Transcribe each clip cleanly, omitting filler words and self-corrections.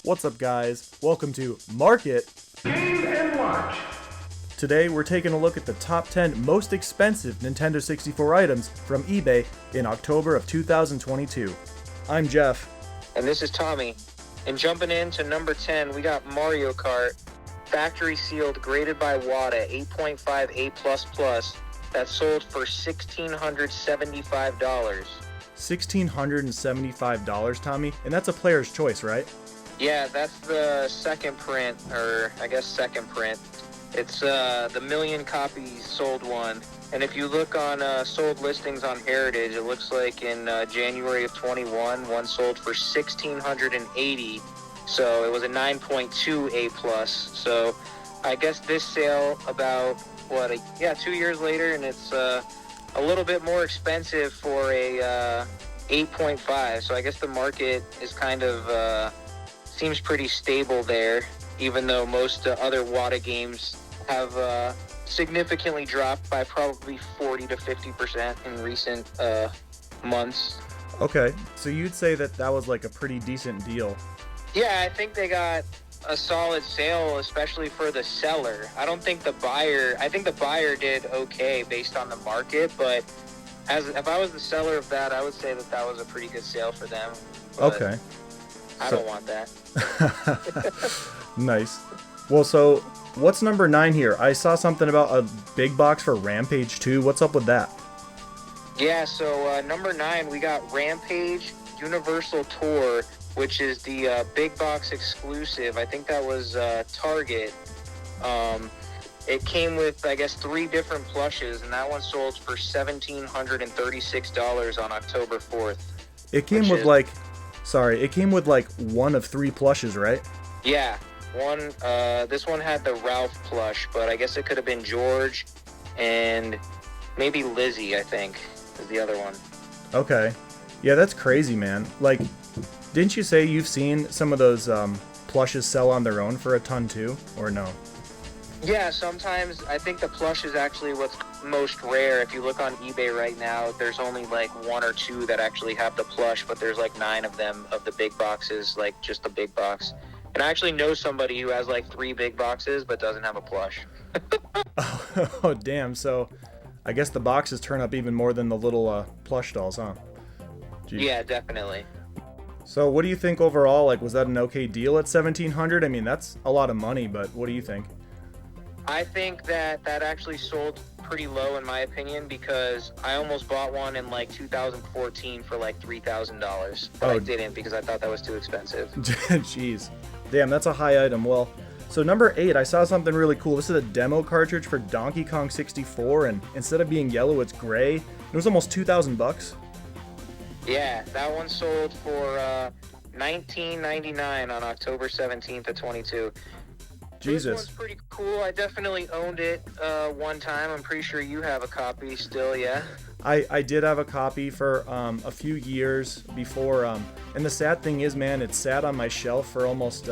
What's up, guys? Welcome to Market Game and Watch. Today we're taking a look at the top 10 most expensive Nintendo 64 items from eBay in October of 2022. I'm Jeff. And this is Tommy. And jumping into number 10, we got Mario Kart, factory sealed, graded by WADA, 8.5 A++, that sold for $1,675. $1,675, Tommy? And that's a player's choice, right? Yeah, that's the second print, or I guess second print. It's the million copies sold one. And if you look on sold listings on Heritage, it looks like in January of 21, one sold for $1,680. So it was a 9.2 A+. So I guess this sale about, 2 years later, and it's a little bit more expensive for a 8.5. So I guess the market is kind of seems pretty stable there, even though most other WADA games have significantly dropped by probably 40 to 50% in recent months. Okay, so you'd say that was like a pretty decent deal. Yeah, I think they got a solid sale, especially for the seller. I think the buyer did okay based on the market, but if I was the seller of that, I would say that was a pretty good sale for them. But okay. I don't want that. Nice. Well, so what's number 9 here? I saw something about a big box for Rampage 2. What's up with that? Yeah, so number 9, we got Rampage Universal Tour, which is the big box exclusive. I think that was Target. It came with, I guess, 3 different plushes, and that one sold for $1,736 on October 4th. It came with like one of 3 plushes, right? Yeah, this one had the Ralph plush, but I guess it could have been George and maybe Lizzie, I think, is the other one. Okay. Yeah, that's crazy, man. Like, didn't you say you've seen some of those plushes sell on their own for a ton too, or no? Yeah, sometimes I think the plush is actually what's most rare. If you look on eBay right now, there's only like 1 or 2 that actually have the plush, but there's like 9 of them of the big boxes, like just the big box. And I actually know somebody who has like 3 big boxes but doesn't have a plush. Oh, damn. So I guess the boxes turn up even more than the little plush dolls, huh? Jeez. Yeah, definitely. So what do you think overall? Like, was that an okay deal at $1,700? I mean, that's a lot of money, but what do you think? I think that actually sold pretty low in my opinion, because I almost bought one in like 2014 for like $3,000, but I didn't because I thought that was too expensive. Jeez. Damn, that's a high item. Well, so number 8, I saw something really cool. This is a demo cartridge for Donkey Kong 64, and instead of being yellow, it's gray. It was almost $2,000. Yeah, that one sold for $19.99 on October 17th of 22. Jesus. This one's pretty cool. I definitely owned it one time. I'm pretty sure you have a copy still, yeah? I did have a copy for a few years before, and the sad thing is, man, it sat on my shelf for almost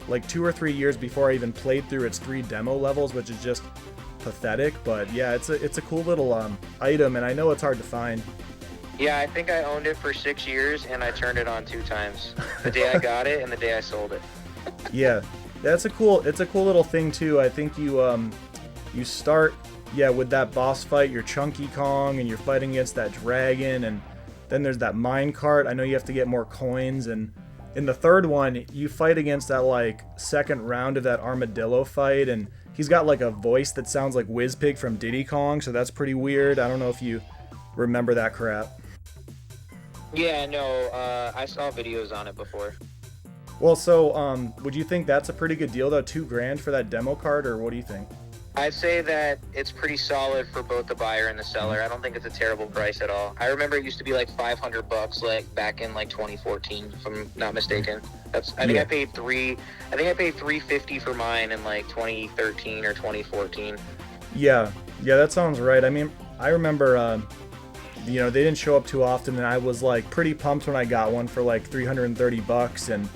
like 2 or 3 years before I even played through its 3 demo levels, which is just pathetic. But yeah, it's a cool little item, and I know it's hard to find. Yeah, I think I owned it for 6 years, and I turned it on 2 times. The day I got it and the day I sold it. Yeah, it's a cool little thing too. I think you start with that boss fight. You're Chunky Kong, and you're fighting against that dragon, and then there's that mine cart. I know you have to get more coins, and in the third one, you fight against that like second round of that armadillo fight, and he's got like a voice that sounds like Whizpig from Diddy Kong, so that's pretty weird. I don't know if you remember that crap. Yeah, no, I saw videos on it before. Well, so would you think that's a pretty good deal though? $2,000 for that demo card, or what do you think? I'd say that it's pretty solid for both the buyer and the seller. I don't think it's a terrible price at all. I remember it used to be like $500, like back in like 2014, if I'm not mistaken. I paid $350 for mine in like 2013 or 2014. Yeah, that sounds right. I mean, I remember, they didn't show up too often, and I was like pretty pumped when I got one for like $330, and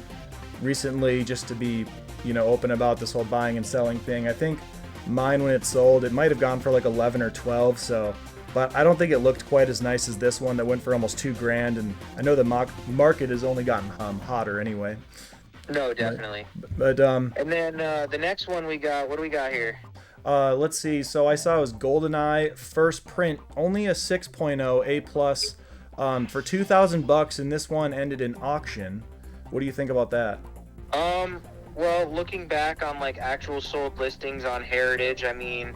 recently, just to be, open about this whole buying and selling thing, I think mine, when it sold, it might have gone for like 11 or 12, so but I don't think it looked quite as nice as this one that went for almost $2,000, and I know the market has only gotten hotter anyway. No, definitely. But And then the next one we got, what do we got here? let's see. So I saw it was GoldenEye first print, only a 6.0 A plus, for $2,000, and this one ended in auction. What do you think about that? Well, looking back on like actual sold listings on Heritage, I mean,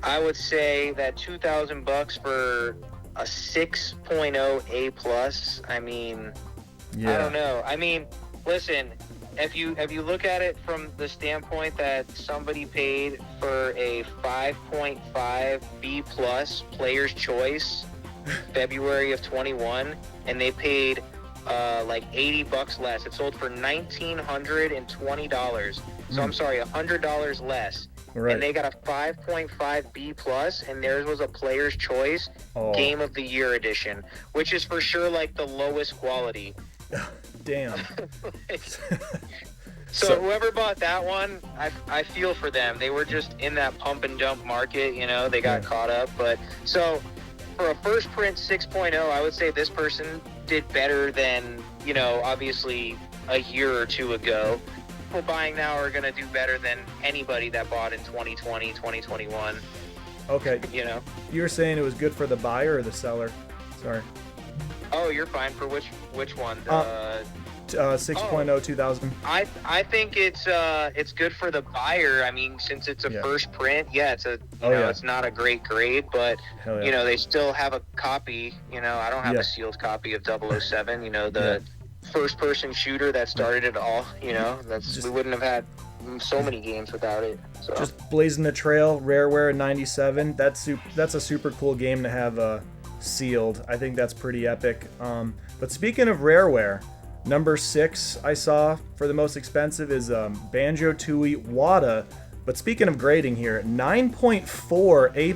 I would say that $2,000 for a 6.0 A plus. I mean, I don't know. I mean, listen, if you look at it from the standpoint that somebody paid for a 5.5 B plus Player's Choice February of 21, and they paid like $80 less. It sold for $1,920. So I'm sorry, $100 less. Right. And they got a 5.5 B plus, and theirs was a Player's Choice Game of the Year edition, which is for sure like the lowest quality. Damn. So whoever bought that one, I feel for them. They were just in that pump and dump market, you know, they got caught up. But so for a first print 6.0, I would say this person did better than, you know, obviously a year or two ago. People buying now are going to do better than anybody that bought in 2020, 2021. Okay. You know? You were saying it was good for the buyer or the seller? Sorry. Oh, you're fine. For which one? 6.0 2000. I think it's good for the buyer. I mean, since it's a first print, it's a it's not a great grade, but you know, they still have a copy. You know, I don't have a sealed copy of 007. You know, the first person shooter that started it all. You know, we wouldn't have had so many games without it. So. Just blazing the trail, Rareware in '97. That's a super cool game to have sealed. I think that's pretty epic. But speaking of Rareware, number 6 I saw for the most expensive is Banjo-Tooie WADA. But speaking of grading here, 9.4 A++.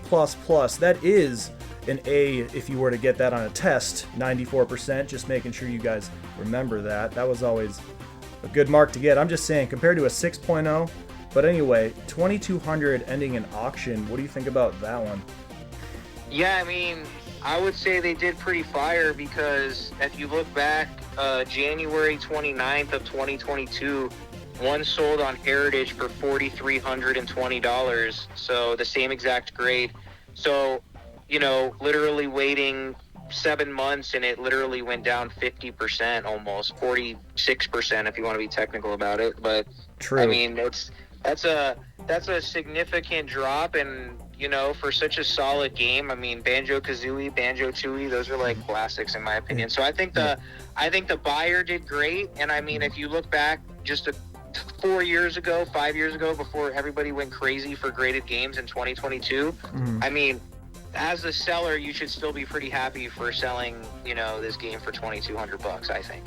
That is an A if you were to get that on a test. 94%. Just making sure you guys remember that. That was always a good mark to get. I'm just saying, compared to a 6.0. But anyway, 2200 ending in auction. What do you think about that one? Yeah, I mean, I would say they did pretty fire, because if you look back, January 29th of 2022, one sold on Heritage for $4,320. So the same exact grade. So, you know, literally waiting 7 months, and it literally went down 50%, almost 46% if you want to be technical about it. But true. I mean, that's a significant drop, and you know, for such a solid game. I mean, Banjo-Kazooie, Banjo-Tooie, those are like classics in my opinion. So I think the buyer did great. And I mean, if you look back just 5 years ago, before everybody went crazy for graded games in 2022, I mean, as a seller, you should still be pretty happy for selling, you know, this game for $2,200, I think.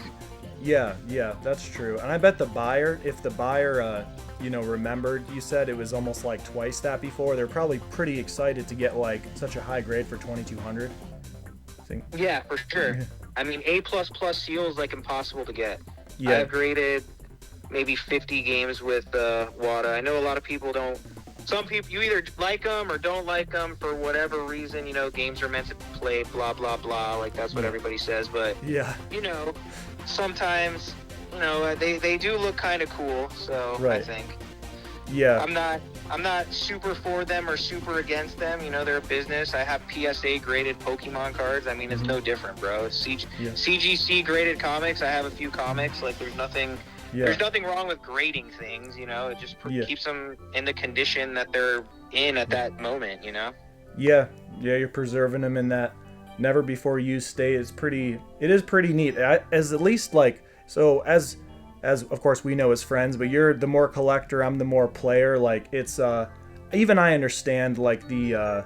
Yeah, that's true. And I bet the buyer, if the buyer, remembered, you said it was almost like twice that before, they're probably pretty excited to get like such a high grade for 2200. I think. Yeah, for sure. I mean, A++ seal is like impossible to get. Yeah. I've graded maybe 50 games with WADA. I know a lot of people don't. Some people, you either like them or don't like them for whatever reason. You know, games are meant to be played, blah, blah, blah. Like, that's what everybody says. But, you know, sometimes, you know, they do look kind of cool. So, I think. Yeah. I'm not super for them or super against them. You know, they're a business. I have PSA graded Pokemon cards. I mean, it's no different, bro. It's CGC graded comics. I have a few comics. Like, there's nothing... There's nothing wrong with grading things, you know. It just keeps them in the condition that they're in at that moment, you know. Yeah, you're preserving them in that never before used state. It is pretty neat. As at least like, so as of course we know as friends, but you're the more collector, I'm the more player. Like, it's even I understand like the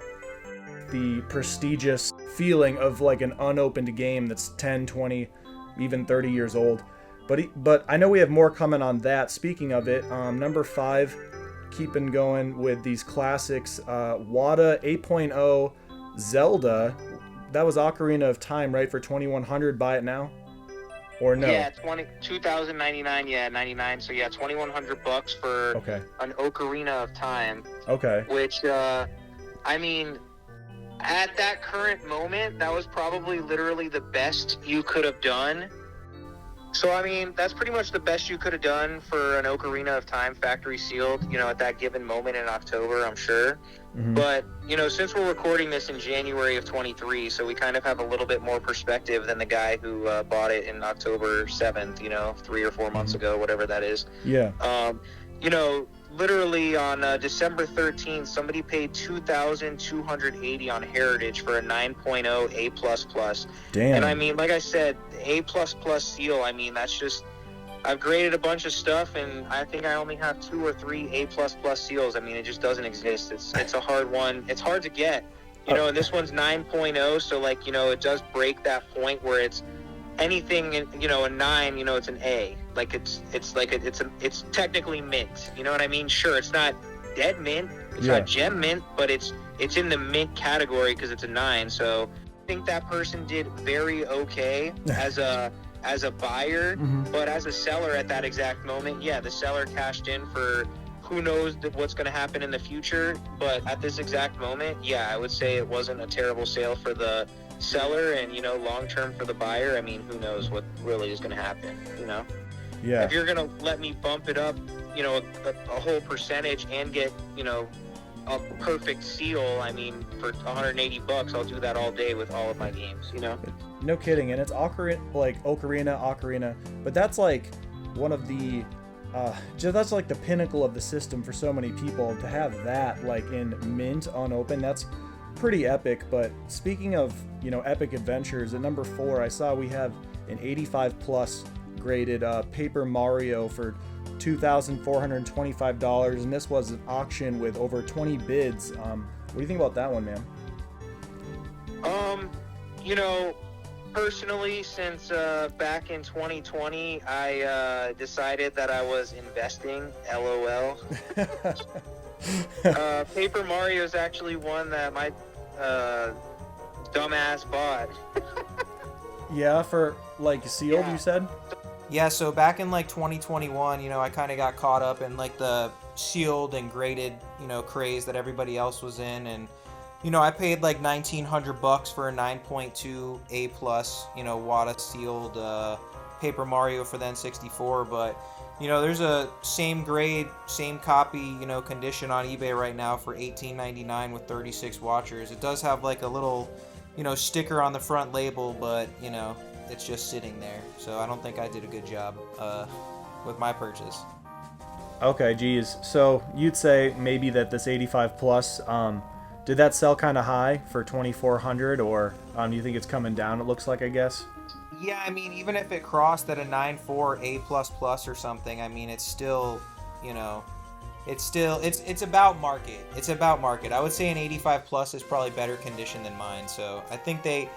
prestigious feeling of like an unopened game that's 10, 20, even 30 years old. But I know we have more coming on that. Speaking of it, number 5, keeping going with these classics, WADA 8.0 Zelda. That was Ocarina of Time, right? For 2100. Buy it now, or no? Yeah, 2099. Yeah, 99. So yeah, $2,100 for an Ocarina of Time. Okay. Which I mean, at that current moment, that was probably literally the best you could have done So, I mean, that's pretty much the best you could have done for an Ocarina of Time factory sealed, at that given moment in October, I'm sure. Mm-hmm. But, since we're recording this in January of 23, so we kind of have a little bit more perspective than the guy who bought it in October 7th, 3 or 4 months ago, whatever that is. Yeah. Literally on December 13th, somebody paid $2,280 on Heritage for a 9.0 A++. Damn. And I mean, like I said, A++ seal, I mean, that's just, I've graded a bunch of stuff, and I think I only have 2 or 3 A++ seals. I mean, it just doesn't exist. It's a hard one. It's hard to get, and this one's 9.0, so, like, it does break that point where it's anything, a 9, it's an A. Like, it's technically mint. You know what I mean? Sure, it's not dead mint. It's not gem mint, but it's in the mint category because it's a 9. So I think that person did very okay as a buyer, but as a seller at that exact moment, the seller cashed in for who knows what's going to happen in the future. But at this exact moment, I would say it wasn't a terrible sale for the seller, and long term for the buyer. I mean, who knows what really is going to happen, If you're going to let me bump it up, a whole percentage and get, a perfect seal, I mean, for $180, I'll do that all day with all of my games, No kidding. And it's Ocarina, but that's like one of the that's like the pinnacle of the system for so many people. To have that like in mint unopened, that's pretty epic. But speaking of epic adventures, at number 4 I saw we have an 85 plus graded Paper Mario for $2,425, and this was an auction with over 20 bids. What do you think about that one, man? Personally, since back in 2020 I decided that I was investing, LOL. Paper Mario is actually one that my dumbass bought. Yeah, for like sealed, you said? Yeah, so back in like 2021, I kind of got caught up in like the sealed and graded, craze that everybody else was in, and I paid like $1,900 for a 9.2 A+, Wata sealed Paper Mario for the N64, but there's a same grade, same copy, condition on eBay right now for $18.99 with 36 watchers. It does have like a little, sticker on the front label, but it's just sitting there. So I don't think I did a good job with my purchase. Okay, geez. So you'd say maybe that this 85 plus, did that sell kind of high for 2,400, or do you think it's coming down? It looks like, I guess. Yeah, I mean, even if it crossed at a 9.4 A++ or something, I mean, it's still, it's about market. It's about market. I would say an 85 plus is probably better condition than mine. So I think they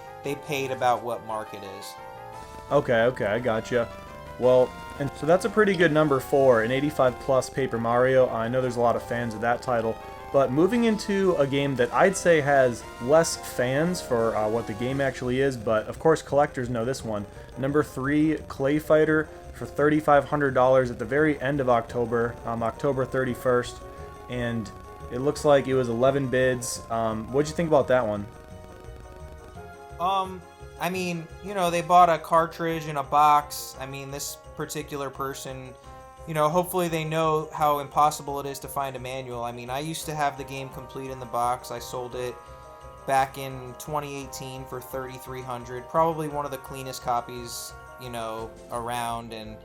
paid about what market is. Okay, I gotcha. Well, and so that's a pretty good number for an 85 plus Paper Mario. I know there's a lot of fans of that title, but moving into a game that I'd say has less fans for what the game actually is, but of course collectors know this one. Number 3, Clay Fighter for $3,500 at the very end of October, October 31st, and it looks like it was 11 bids. What'd you think about that one? I mean, they bought a cartridge in a box. I mean, this particular person, hopefully they know how impossible it is to find a manual. I mean, I used to have the game complete in the box. I sold it back in 2018 for $3,300. Probably one of the cleanest copies, around, and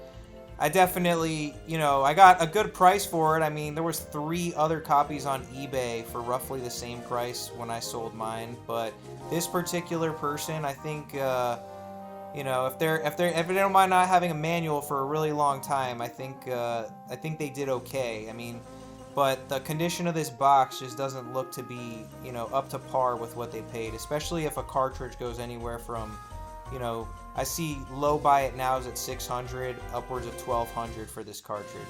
I definitely, I got a good price for it. I mean, there was 3 other copies on eBay for roughly the same price when I sold mine, but this particular person, I think, if they don't mind not having a manual for a really long time, I think they did okay. I mean, but the condition of this box just doesn't look to be, up to par with what they paid, especially if a cartridge goes anywhere from, I see low buy it now is at $600, upwards of $1,200 for this cartridge,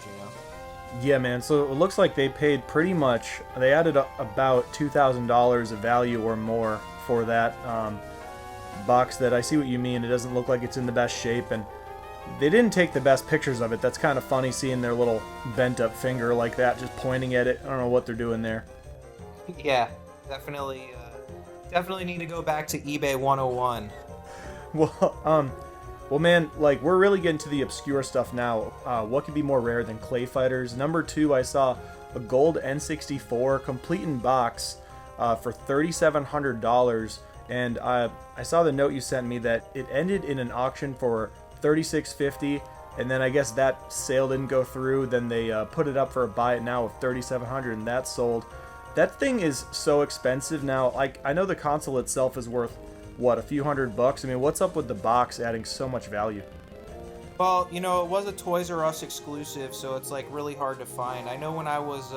Yeah, man. So it looks like they paid pretty much. They added about $2,000 of value or more for that box. That I see what you mean. It doesn't look like it's in the best shape, and they didn't take the best pictures of it. That's kind of funny seeing their little bent up finger like that, just pointing at it. I don't know what they're doing there. Yeah, definitely need to go back to eBay 101. Well, Well, man, like, we're really getting to the obscure stuff now. What could be more rare than Clay Fighters? Number 2, I saw a gold N64 complete in box for $3,700, and I saw the note you sent me that it ended in an auction for $3,650, and then I guess that sale didn't go through. Then they put it up for a buy it now of $3,700, and that sold. That thing is so expensive now. Like, I know the console itself is worth, what, a few $100? I mean, what's up with the box adding so much value? Well, you know, it was a Toys R Us exclusive, so it's like really hard to find. I know when I was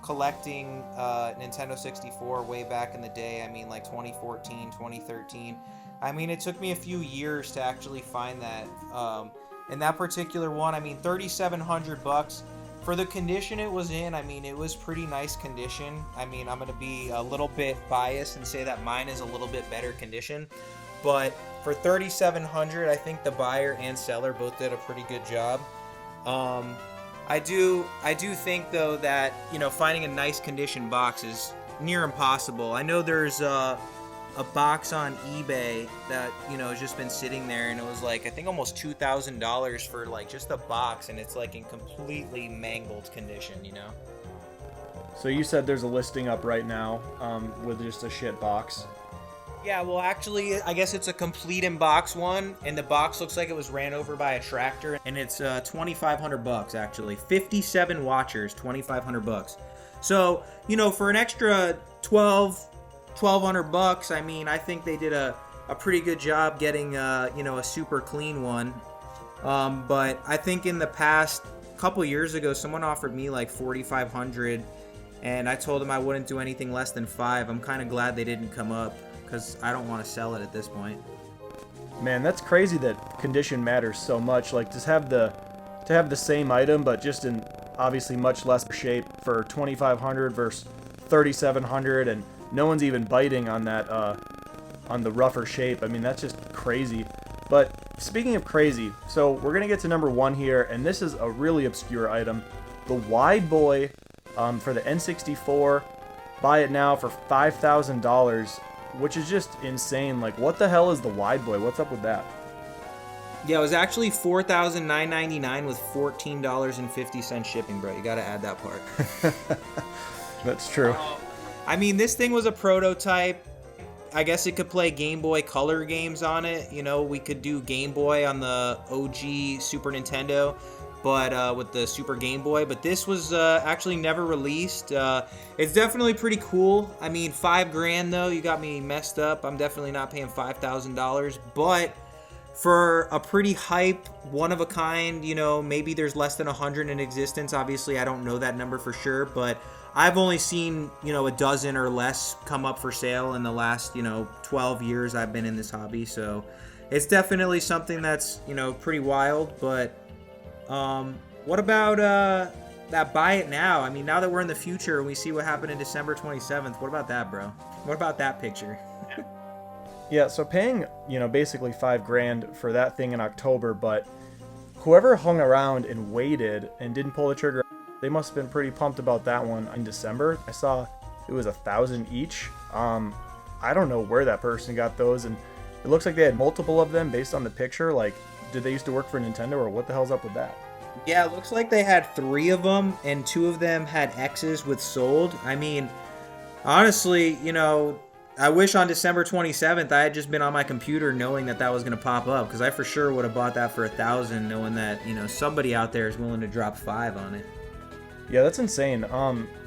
collecting Nintendo 64 way back in the day, I mean, like 2014, 2013, I mean, it took me a few years to actually find that. And that particular one, I mean, $3,700 for the condition it was in. I mean, it was pretty nice condition. I mean, I'm going to be a little bit biased and say that mine is a little bit better condition. But for $3,700, I think the buyer and seller both did a pretty good job. I do think, though, that, you know, finding a nice condition box is near impossible. I know there's a box on eBay that, you know, has just been sitting there, and it was like, I think almost $2,000 for like just the box, and it's like in completely mangled condition, you know. So you said there's a listing up right now with just a shit box. Yeah, well, actually, I guess it's a complete in box one, and the box looks like it was ran over by a tractor, and it's $2,500 actually. 57 watchers, $2,500. So, you know, for an extra $1,200, I mean, I think they did a pretty good job getting you know, a super clean one. But I think in the past couple years ago, someone offered me like $4,500, and I told them I wouldn't do anything less than $5,000. I'm kind of glad they didn't come up, because I don't want to sell it at this point. Man, that's crazy that condition matters so much. Like, to have the same item but just in obviously much less shape for $2,500 versus $3,700, and no one's even biting on that on the rougher shape. I mean, that's just crazy. But speaking of crazy, so we're gonna get to number 1 here, and this is a really obscure item, the Wide Boy for the N64. Buy it now for $5,000. Which is just insane. Like, what the hell is the Wide Boy? What's up with that? Yeah, it was actually $4,999 with $14.50 shipping, bro. You gotta add that part. That's true. I mean, this thing was a prototype. I guess it could play Game Boy Color games on it. You know, we could do Game Boy on the OG Super Nintendo, but with the Super Game Boy. But this was actually never released. It's definitely pretty cool. I mean, $5,000 though, you got me messed up. I'm definitely not paying $5,000. But for a pretty hype, one of a kind, you know, maybe there's less than 100 in existence. Obviously, I don't know that number for sure, but I've only seen, you know, a dozen or less come up for sale in the last, you know, 12 years I've been in this hobby. So it's definitely something that's, you know, pretty wild. But what about that buy it now? I mean, now that we're in the future and we see what happened in December 27th, what about that, bro? What about that picture? Yeah, so paying, you know, basically $5,000 for that thing in October, but whoever hung around and waited and didn't pull the trigger, they must have been pretty pumped about that one in December. I saw it was $1,000 each. I don't know where that person got those, and it looks like they had multiple of them based on the picture. Like, did they used to work for Nintendo, or what the hell's up with that? Yeah, it looks like they had 3 of them, and 2 of them had X's with sold. I mean, honestly, you know, I wish on December 27th I had just been on my computer knowing that that was going to pop up, because I for sure would have bought that for $1,000, knowing that, you know, somebody out there is willing to drop $5,000 on it. Yeah, that's insane.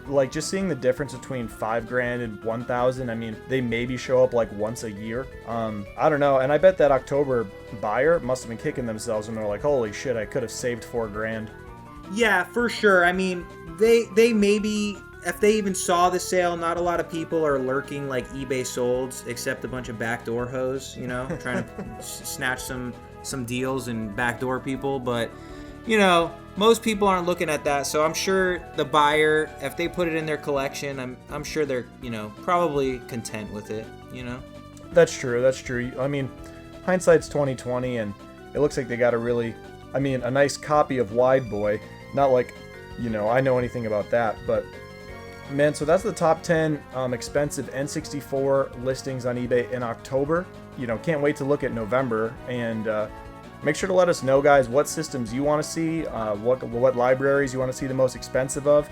Like, just seeing the difference between $5,000 and $1,000. I mean, they maybe show up like once a year. I don't know. And I bet that October buyer must have been kicking themselves when they're like, "Holy shit, I could have saved $4,000." Yeah, for sure. I mean, they maybe, if they even saw the sale, not a lot of people are lurking like eBay solds, except a bunch of backdoor hoes, you know, trying to snatch some deals and backdoor people. But, you know, most people aren't looking at that, so I'm sure the buyer, if they put it in their collection, I'm sure they're, you know, probably content with it, you know? That's true, that's true. I mean, hindsight's 2020, and it looks like they got a nice copy of Wide Boy. Not like, you know, I know anything about that, but man, so that's the top 10 expensive N64 listings on eBay in October. You know, can't wait to look at November and Make sure to let us know, guys, what systems you want to see, what libraries you want to see the most expensive of.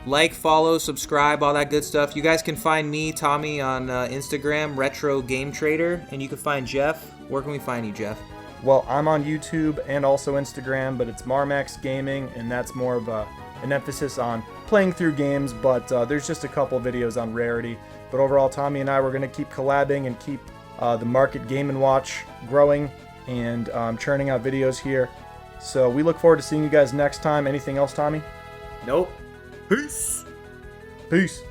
Like, follow, subscribe, all that good stuff. You guys can find me, Tommy, on Instagram, Retro Game Trader, and you can find Jeff. Where can we find you, Jeff? Well, I'm on YouTube and also Instagram, but it's Marmax Gaming, and that's more of an emphasis on playing through games, but there's just a couple videos on Rarity. But overall, Tommy and I, we're going to keep collabing and keep the market Game & Watch growing and churning out videos here. So we look forward to seeing you guys next time. Anything else, Tommy? Nope. Peace. Peace.